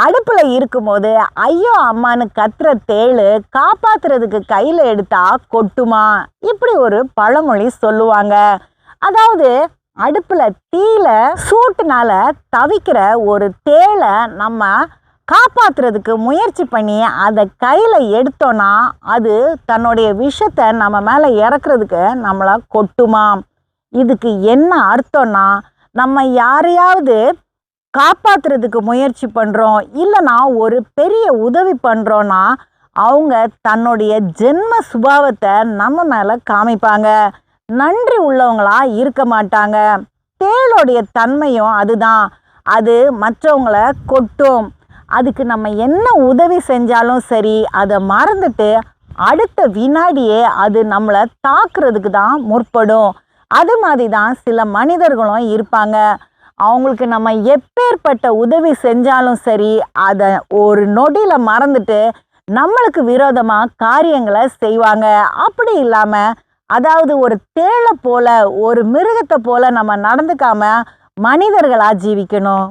அடுப்புல இருக்கும்போது ஐயோ அம்மான்னு கத்துற தேளு காப்பாத்துறதுக்கு கையில எடுத்தா கொட்டுமா, இப்படி ஒரு பழமொழி சொல்லுவாங்க. அதாவது அடுப்புல தீல சூட்டுனால தவிக்கிற ஒரு தேளை நம்ம காப்பாத்துறதுக்கு முயற்சி பண்ணி அதை கையில எடுத்தோன்னா அது தன்னுடைய விஷத்தை நம்ம மேல இறக்குறதுக்கு நம்மளை கொட்டுமாம். இதுக்கு என்ன அர்த்தம்னா, நம்ம யாரையாவது காப்பாத்துறதுக்கு முயற்சி பண்றோம், இல்லைனா ஒரு பெரிய உதவி பண்றோம்னா அவங்க தன்னுடைய ஜென்ம சுபாவத்தை நம்ம மேல காமிப்பாங்க. நன்றி உள்ளவங்களா இருக்க மாட்டாங்க. தேளோடைய தன்மையும் அதுதான். அது மற்றவங்கள கொட்டும். அதுக்கு நம்ம என்ன உதவி செஞ்சாலும் சரி, அதை மறந்துட்டு அடுத்த வினாடியே அது நம்மளை தாக்குறதுக்கு தான் முற்படும். அது மாதிரி தான் சில மனிதர்களும் இருப்பாங்க. அவங்களுக்கு நம்ம எப்பேற்பட்ட உதவி செஞ்சாலும் சரி, அதை ஒரு நொடியில் மறந்துட்டு நம்மளுக்கு விரோதமாக காரியங்களை செய்வாங்க. அப்படி இல்லாமல், அதாவது ஒரு தேளை போல ஒரு மிருகத்தை போல நம்ம நடந்துக்காம மனிதர்களாக ஜீவிக்கணும்.